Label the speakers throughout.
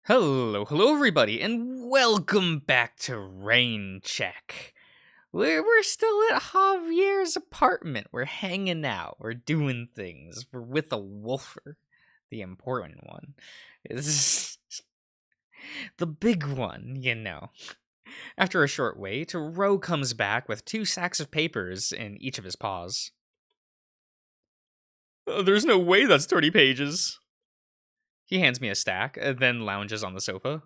Speaker 1: Hello everybody, and welcome back to Rain Check. We're still at Javier's apartment. We're hanging out. We're doing things. We're with a wolfer, the important one. Is the big one. After a short wait, Ro comes back with 2 sacks of papers in each of his paws. There's no way that's 30 pages. He hands me a stack, then lounges on the sofa.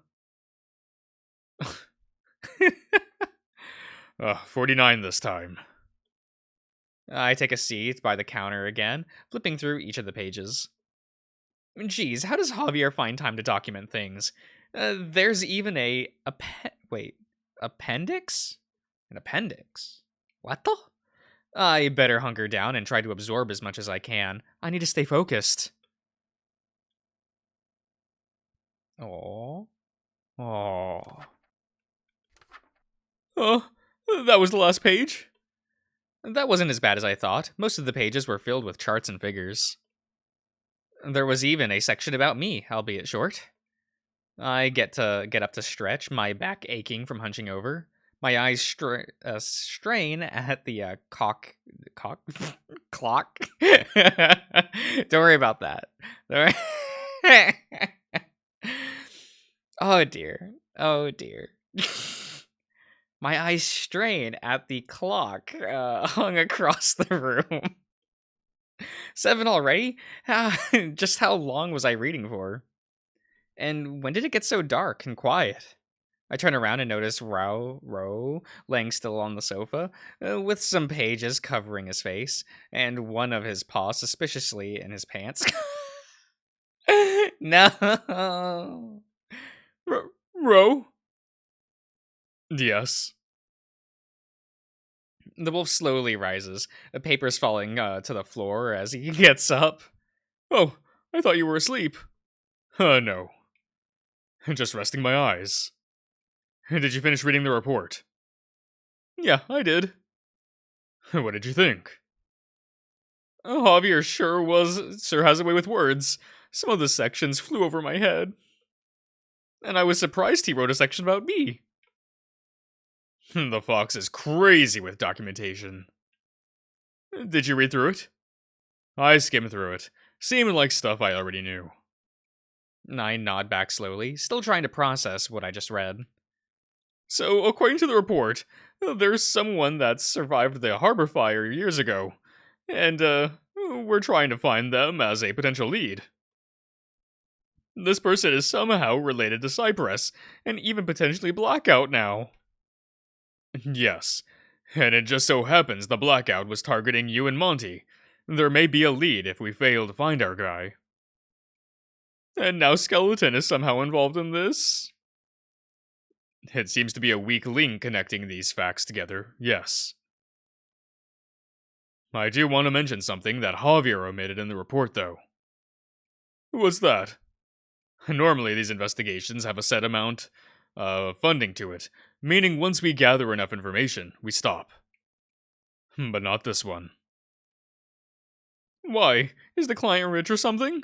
Speaker 1: 49 this time. I take a seat by the counter again, flipping through each of the pages. Geez, how does Javier find time to document things? There's even appendix? An appendix? What the? I better hunker down and try to absorb as much as I can. I need to stay focused. Oh. That was the last page? That wasn't as bad as I thought. Most of the pages were filled with charts and figures. There was even a section about me, albeit short. I get up to stretch, my back aching from hunching over. My eyes strain at the clock. Don't worry about that. Oh dear. My eyes strain at the clock hung across the room. 7 already? Just how long was I reading for? And when did it get so dark and quiet? I turn around and notice Ro laying still on the sofa, with some pages covering his face, and one of his paws suspiciously in his pants. No. Ro? Yes. The wolf slowly rises, the papers falling to the floor as he gets up. Oh, I thought you were asleep. No. Just resting my eyes. Did you finish reading the report? Yeah, I did. What did you think? Javier sure has a way with words. Some of the sections flew over my head. And I was surprised he wrote a section about me. The fox is crazy with documentation. Did you read through it? I skimmed through it. Seemed like stuff I already knew. I nod back slowly, still trying to process what I just read. So, according to the report, there's someone that survived the harbor fire years ago. And, we're trying to find them as a potential lead. This person is somehow related to Cypress, and even potentially Blackout now. Yes, and it just so happens the Blackout was targeting you and Monty. There may be a lead if we fail to find our guy. And now Skeleton is somehow involved in this? It seems to be a weak link connecting these facts together, yes. I do want to mention something that Javier omitted in the report, though. What's that? Normally, these investigations have a set amount of funding to it, meaning once we gather enough information, we stop. But not this one. Why? Is the client rich or something?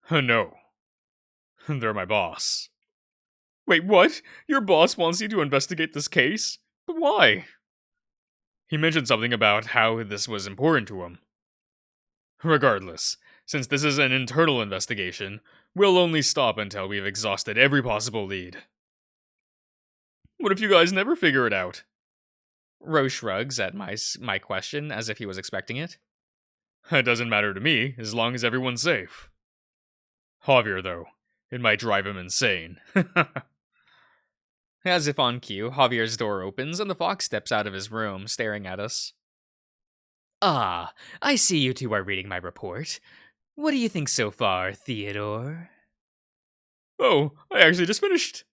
Speaker 1: No. They're my boss. Wait, what? Your boss wants you to investigate this case? But why? He mentioned something about how this was important to him. Regardless, since this is an internal investigation, we'll only stop until we've exhausted every possible lead. What if you guys never figure it out? Rose shrugs at my question as if he was expecting it. It doesn't matter to me, as long as everyone's safe. Javier, though, it might drive him insane. As if on cue, Javier's door opens and the fox steps out of his room, staring at us. Ah, I see you two are reading my report. What do you think so far, Theodore? Oh, I actually just finished.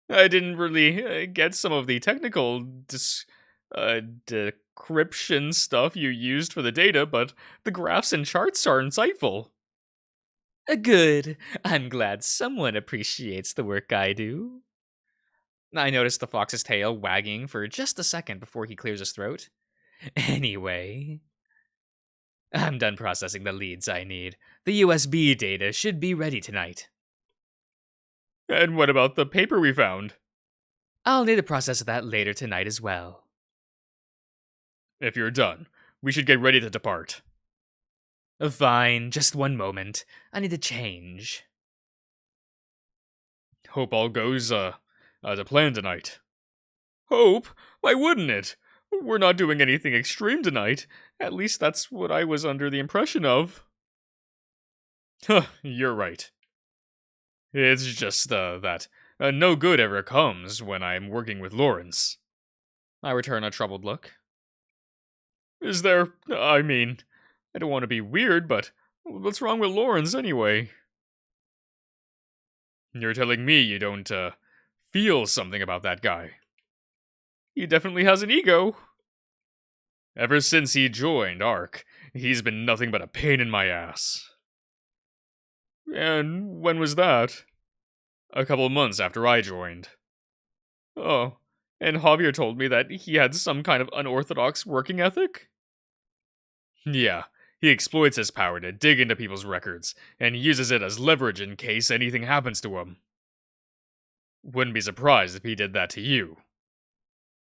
Speaker 1: I didn't really get some of the technical decryption stuff you used for the data, but the graphs and charts are insightful. Good. I'm glad someone appreciates the work I do. I noticed the fox's tail wagging for just a second before he clears his throat. Anyway, I'm done processing the leads I need. The USB data should be ready tonight. And what about the paper we found?
Speaker 2: I'll need to process that later tonight as well.
Speaker 1: If you're done, we should get ready to depart.
Speaker 2: Fine, just one moment. I need to change.
Speaker 1: Hope all goes, as a plan tonight. Hope? Why wouldn't it? We're not doing anything extreme tonight. At least that's what I was under the impression of. Huh, you're right. It's just, that no good ever comes when I'm working with Lawrence.
Speaker 2: I return a troubled look.
Speaker 1: Is there, I mean, I don't want to be weird, but what's wrong with Lawrence anyway? You're telling me you don't, feel something about that guy. He definitely has an ego. Ever since he joined ARC, he's been nothing but a pain in my ass. And when was that? A couple months after I joined. Oh, and Javier told me that he had some kind of unorthodox working ethic? Yeah, he exploits his power to dig into people's records, and uses it as leverage in case anything happens to him. Wouldn't be surprised if he did that to you.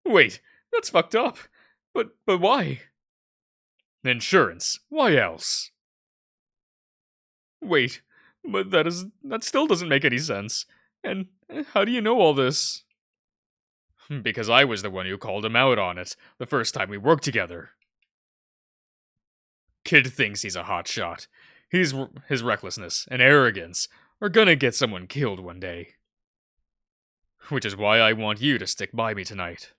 Speaker 1: Wait, that's fucked up. But why? Insurance. Why else? Wait, but that still doesn't make any sense. And how do you know all this? Because I was the one who called him out on it the first time we worked together. Kid thinks he's a hotshot. His recklessness and arrogance are gonna get someone killed one day. Which is why I want you to stick by me tonight.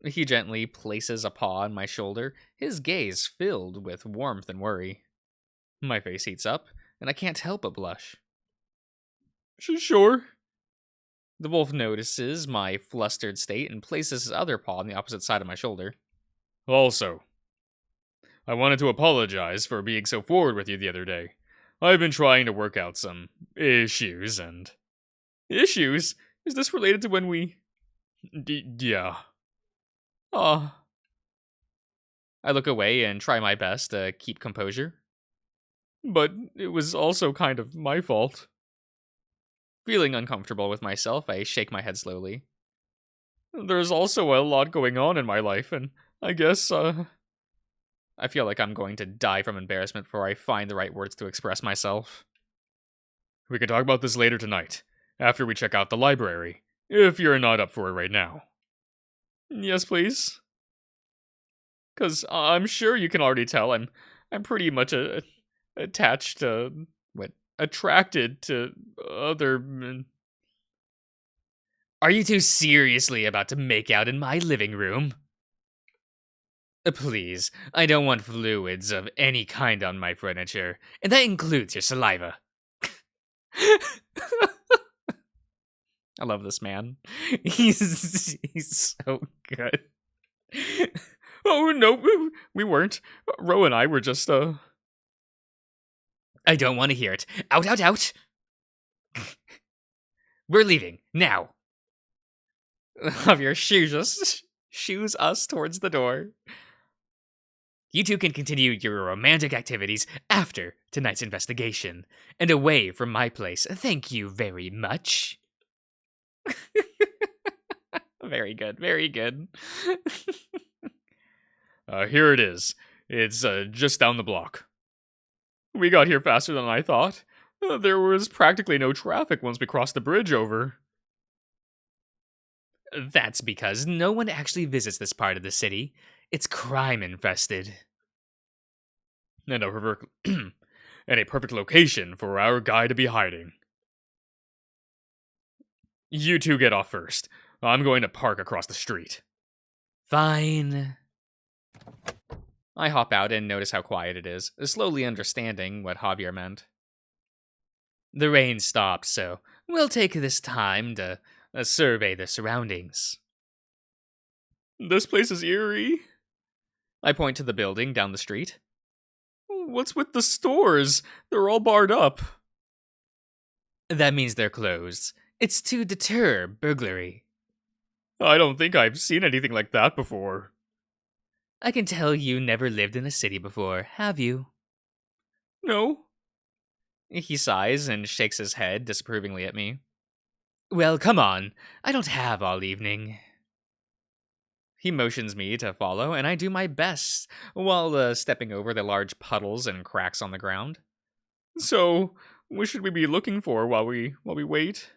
Speaker 2: He gently places a paw on my shoulder, his gaze filled with warmth and worry. My face heats up, and I can't help but blush.
Speaker 1: Sure.
Speaker 2: The wolf notices my flustered state and places his other paw on the opposite side of my shoulder.
Speaker 1: Also, I wanted to apologize for being so forward with you the other day. I've been trying to work out some issues and... Issues? Is this related to when we... yeah.
Speaker 2: Ah. I look away and try my best to keep composure.
Speaker 1: But it was also kind of my fault.
Speaker 2: Feeling uncomfortable with myself, I shake my head slowly.
Speaker 1: There's also a lot going on in my life, and I guess,
Speaker 2: I feel like I'm going to die from embarrassment before I find the right words to express myself.
Speaker 1: We can talk about this later tonight, after we check out the library, if you're not up for it right now. Yes, please. 'Cause I'm sure you can already tell I'm pretty much attached to... attracted to other men.
Speaker 2: Are you two seriously about to make out in my living room? Please, I don't want fluids of any kind on my furniture, and that includes your saliva. I love this man. He's so good.
Speaker 1: Oh, no, we weren't. Ro and I were just,
Speaker 2: I don't want to hear it. Out, out, out! We're leaving, now. Javier shoos us towards the door. You two can continue your romantic activities after tonight's investigation, and away from my place. Thank you very much. Very good, very good.
Speaker 1: Here it is. It's, just down the block. We got here faster than I thought. There was practically no traffic once we crossed the bridge over.
Speaker 2: That's because no one actually visits this part of the city. It's crime-infested.
Speaker 1: And a perfect location for our guy to be hiding. You two get off first. I'm going to park across the street.
Speaker 2: Fine. I hop out and notice how quiet it is, slowly understanding what Javier meant. The rain stopped, so we'll take this time to survey the surroundings.
Speaker 1: This place is eerie.
Speaker 2: I point to the building down the street.
Speaker 1: What's with the stores? They're all barred up.
Speaker 2: That means they're closed. It's to deter burglary.
Speaker 1: I don't think I've seen anything like that before.
Speaker 2: I can tell you never lived in a city before, have you?
Speaker 1: No.
Speaker 2: He sighs and shakes his head disapprovingly at me. Well, come on. I don't have all evening. He motions me to follow, and I do my best while stepping over the large puddles and cracks on the ground.
Speaker 1: So, what should we be looking for while we wait?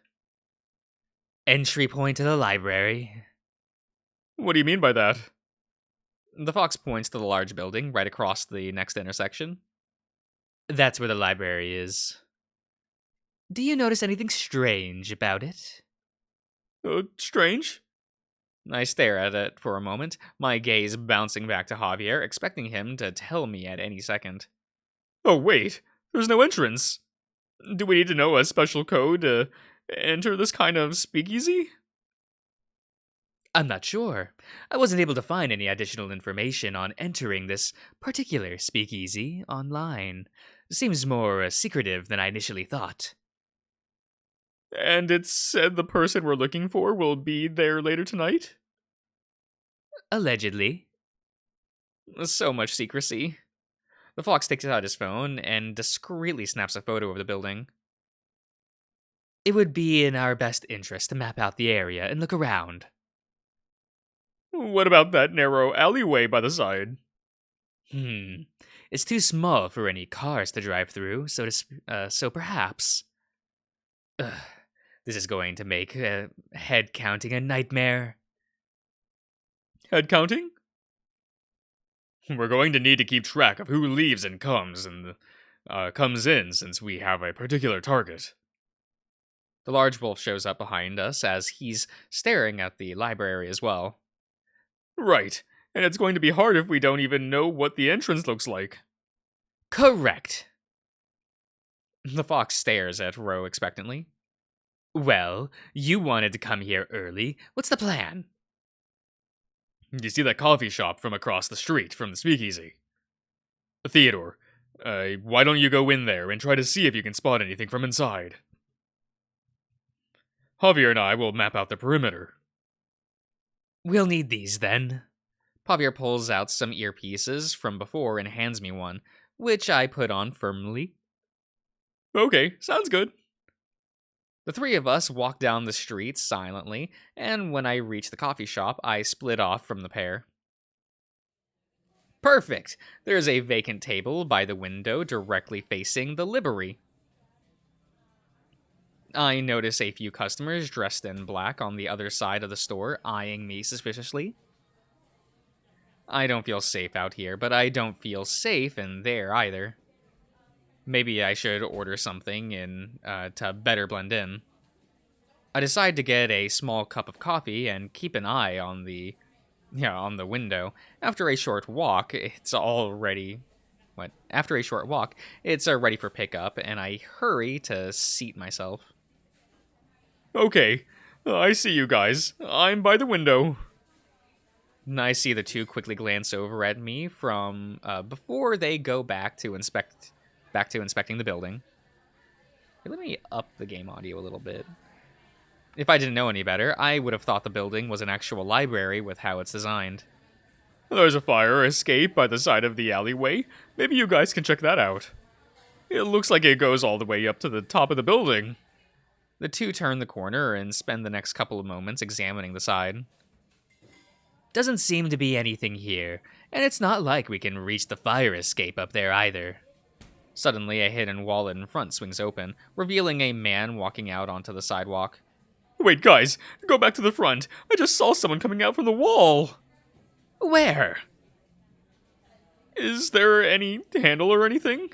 Speaker 2: Entry point to the library.
Speaker 1: What do you mean by that?
Speaker 2: The fox points to the large building right across the next intersection. That's where the library is. Do you notice anything strange about it?
Speaker 1: Strange?
Speaker 2: I stare at it for a moment, my gaze bouncing back to Javier, expecting him to tell me at any second.
Speaker 1: Oh, wait. There's no entrance. Do we need to know a special code to enter this kind of speakeasy?
Speaker 2: I'm not sure. I wasn't able to find any additional information on entering this particular speakeasy online. Seems more secretive than I initially thought.
Speaker 1: And it said the person we're looking for will be there later tonight?
Speaker 2: Allegedly. So much secrecy. The fox takes out his phone and discreetly snaps a photo of the building. It would be in our best interest to map out the area and look around.
Speaker 1: What about that narrow alleyway by the side?
Speaker 2: It's too small for any cars to drive through, so perhaps. Ugh, this is going to make head counting a nightmare.
Speaker 1: Head counting? We're going to need to keep track of who leaves and comes in since we have a particular target.
Speaker 2: The large wolf shows up behind us as he's staring at the library as well.
Speaker 1: Right, and it's going to be hard if we don't even know what the entrance looks like.
Speaker 2: Correct. The fox stares at Ro expectantly. Well, you wanted to come here early. What's the plan?
Speaker 1: You see that coffee shop from across the street from the speakeasy? Theodore, why don't you go in there and try to see if you can spot anything from inside? Javier and I will map out the perimeter.
Speaker 2: We'll need these then. Javier pulls out some earpieces from before and hands me one, which I put on firmly.
Speaker 1: Okay, sounds good.
Speaker 2: The three of us walk down the street silently, and when I reach the coffee shop, I split off from the pair. Perfect! There's a vacant table by the window directly facing the library. I notice a few customers dressed in black on the other side of the store, eyeing me suspiciously. I don't feel safe out here, but I don't feel safe in there either. Maybe I should order something to better blend in. I decide to get a small cup of coffee and keep an eye on the window. After a short walk, it's ready for pickup, and I hurry to seat myself.
Speaker 1: Okay, I see you guys. I'm by the window.
Speaker 2: I see the two quickly glance over at me from before they go back to inspecting the building. Hey, let me up the game audio a little bit. If I didn't know any better, I would have thought the building was an actual library with how it's designed.
Speaker 1: There's a fire escape by the side of the alleyway. Maybe you guys can check that out. It looks like it goes all the way up to the top of the building.
Speaker 2: The two turn the corner and spend the next couple of moments examining the side. Doesn't seem to be anything here, and it's not like we can reach the fire escape up there either. Suddenly, a hidden wall in front swings open, revealing a man walking out onto the sidewalk.
Speaker 1: Wait, guys, go back to the front. I just saw someone coming out from the wall.
Speaker 2: Where?
Speaker 1: Is there any handle or anything?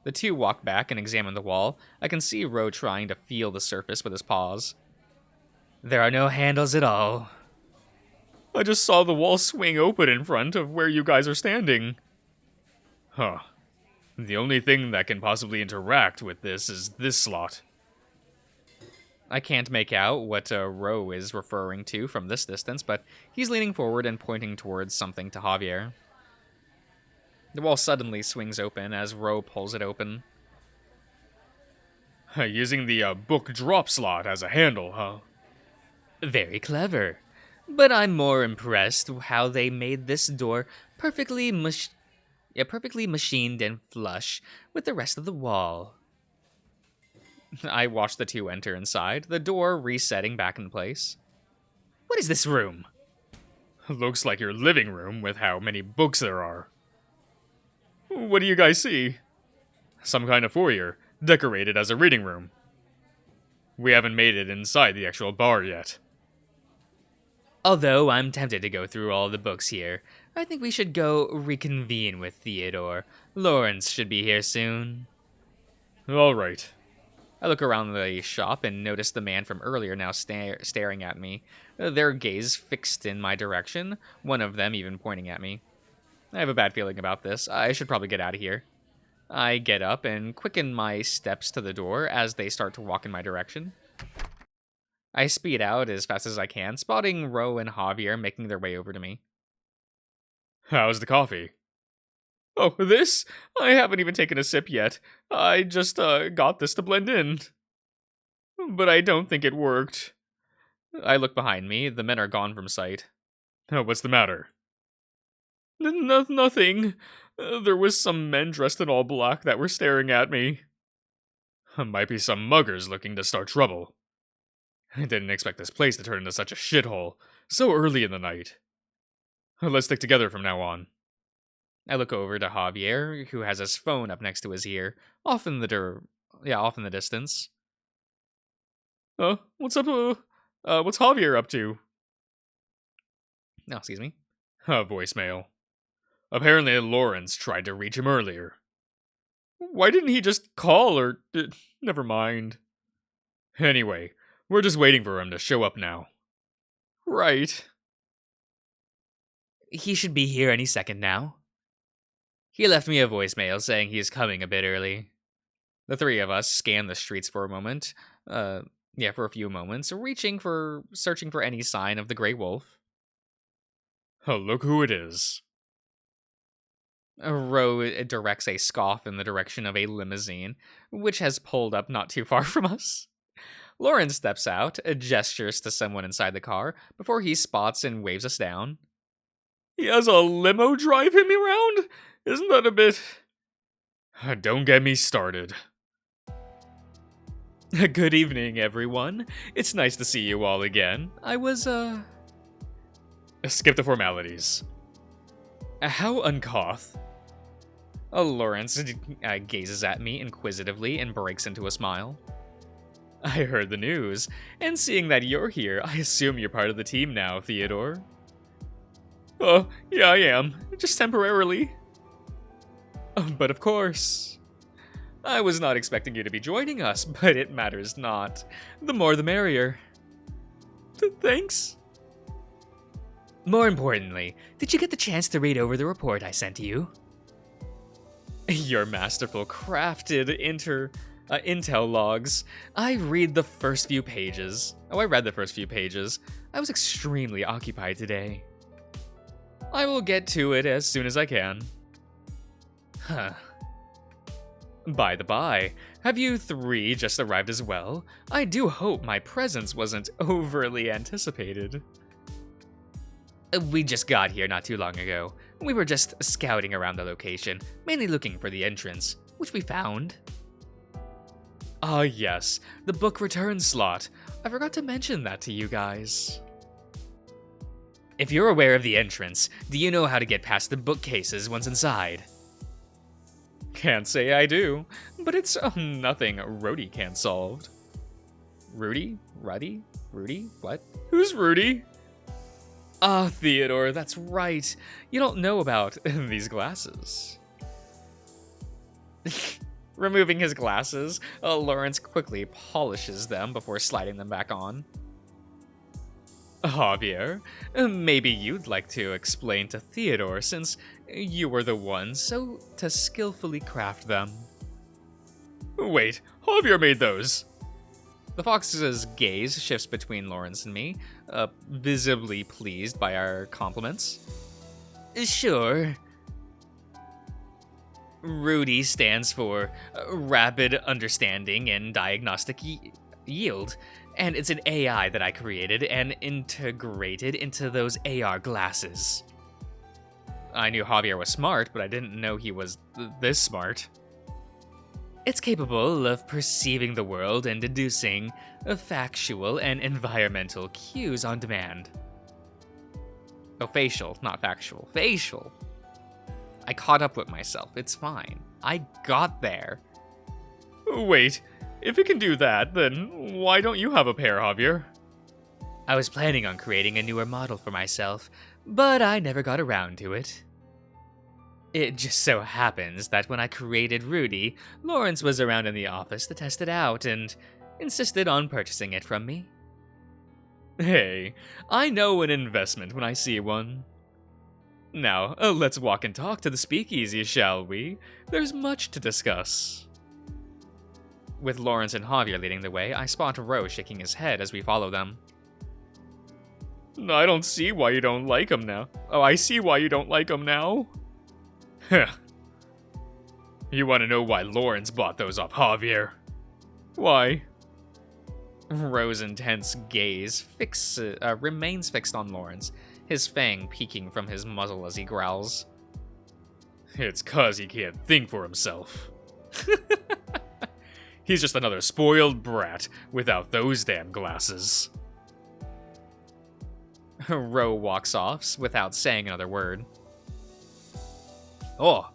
Speaker 2: The two walk back and examine the wall. I can see Ro trying to feel the surface with his paws. There are no handles at all.
Speaker 1: I just saw the wall swing open in front of where you guys are standing. Huh. The only thing that can possibly interact with this is this slot.
Speaker 2: I can't make out what Ro is referring to from this distance, but he's leaning forward and pointing towards something to Javier. The wall suddenly swings open as Ro pulls it open.
Speaker 1: Using the book drop slot as a handle, huh?
Speaker 2: Very clever. But I'm more impressed how they made this door perfectly machined and flush with the rest of the wall. I watch the two enter inside, the door resetting back in place. What is this room?
Speaker 1: Looks like your living room with how many books there are. What do you guys see? Some kind of foyer, decorated as a reading room. We haven't made it inside the actual bar yet.
Speaker 2: Although I'm tempted to go through all the books here, I think we should go reconvene with Theodore. Lawrence should be here soon.
Speaker 1: All right.
Speaker 2: I look around the shop and notice the man from earlier now staring at me, their gaze fixed in my direction, one of them even pointing at me. I have a bad feeling about this. I should probably get out of here. I get up and quicken my steps to the door as they start to walk in my direction. I speed out as fast as I can, spotting Ro and Javier making their way over to me.
Speaker 1: How's the coffee? Oh, this? I haven't even taken a sip yet. I just got this to blend in. But I don't think it worked. I look behind me. The men are gone from sight. Oh, what's the matter? Nothing. There was some men dressed in all black that were staring at me. Might be some muggers looking to start trouble. I didn't expect this place to turn into such a shithole so early in the night. Let's stick together from now on.
Speaker 2: I look over to Javier, who has his phone up next to his ear, off in the distance.
Speaker 1: What's up? What's Javier up to?
Speaker 2: No, excuse me.
Speaker 1: Voicemail. Apparently Lawrence tried to reach him earlier. Why didn't he just call or... never mind. Anyway, we're just waiting for him to show up now. Right.
Speaker 2: He should be here any second now. He left me a voicemail saying he's coming a bit early. The three of us scan the streets for a moment. For a few moments, searching for any sign of the Grey Wolf.
Speaker 1: Oh, look who it is.
Speaker 2: Ro directs a scoff in the direction of a limousine, which has pulled up not too far from us. Lauren steps out, gestures to someone inside the car, before he spots and waves us down.
Speaker 1: He has a limo drive him around? Isn't that a bit... Don't get me started.
Speaker 2: Good evening, everyone. It's nice to see you all again. I was,
Speaker 1: Skip the formalities.
Speaker 2: How uncouth. Lawrence gazes at me inquisitively and breaks into a smile. I heard the news, and seeing that you're here, I assume you're part of the team now, Theodore.
Speaker 1: Oh, yeah, I am. Just temporarily.
Speaker 2: But of course. I was not expecting you to be joining us, but it matters not. The more the merrier.
Speaker 1: Thanks.
Speaker 2: More importantly, did you get the chance to read over the report I sent to you? Your masterful crafted intel logs. I read the first few pages. I read the first few pages. I was extremely occupied today. I will get to it as soon as I can. Huh. By the by, have you three just arrived as well? I do hope my presence wasn't overly anticipated. We just got here not too long ago. We were just scouting around the location, mainly looking for the entrance, which we found. Ah yes, the book return slot. I forgot to mention that to you guys. If you're aware of the entrance, do you know how to get past the bookcases once inside? Can't say I do, but it's nothing Rhodey can't solve. Rudy? Ruddy? Rudy? What?
Speaker 1: Who's Rudy?
Speaker 2: Ah, Theodore, that's right. You don't know about these glasses. Removing his glasses, Lawrence quickly polishes them before sliding them back on. Javier, maybe you'd like to explain to Theodore since you were the one to skillfully craft them.
Speaker 1: Wait, Javier made those.
Speaker 2: The fox's gaze shifts between Lawrence and me, visibly pleased by our compliments. Sure. Rudy stands for Rapid Understanding and Diagnostic Yield, and it's an AI that I created and integrated into those AR glasses. I knew Javier was smart, but I didn't know he was this smart. It's capable of perceiving the world and deducing factual and environmental cues on demand. Oh, facial, not factual. Facial. I caught up with myself. It's fine. I got there.
Speaker 1: Wait, if it can do that, then why don't you have a pair, Javier?
Speaker 2: I was planning on creating a newer model for myself, but I never got around to it. It just so happens that when I created Rudy, Lawrence was around in the office to test it out and insisted on purchasing it from me.
Speaker 1: Hey, I know an investment when I see one. Now, let's walk and talk to the speakeasy, shall we? There's much to discuss.
Speaker 2: With Lawrence and Javier leading the way, I spot Rose shaking his head as we follow them.
Speaker 1: I don't see why you don't like him now. Oh, I see why you don't like him now. Huh. You want to know why Lawrence bought those off Javier? Why?
Speaker 2: Rose's intense gaze remains fixed on Lawrence, his fang peeking from his muzzle as he growls.
Speaker 1: It's 'cause he can't think for himself. He's just another spoiled brat without those damn glasses.
Speaker 2: Ro walks off without saying another word.
Speaker 1: Oh,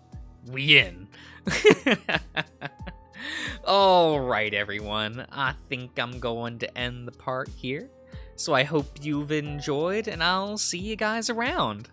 Speaker 1: we in.
Speaker 2: Alright, everyone. I think I'm going to end the part here. So I hope you've enjoyed, and I'll see you guys around.